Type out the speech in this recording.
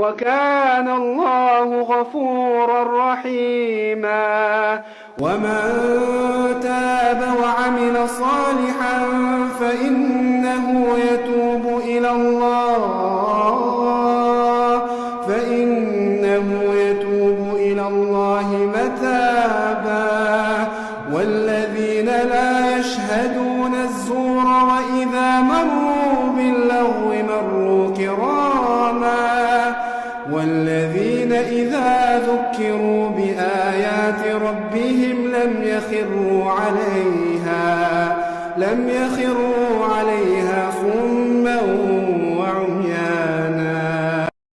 وكان الله غفورا رحيما. ومن تاب وعمل صالحا فإنه يتوب إلى الله متابا. والذين لا يشهدون الزور وإذا مروا باللغو مروا كراما. والذين إذا ذكروا بآيات ربهم لم يخروا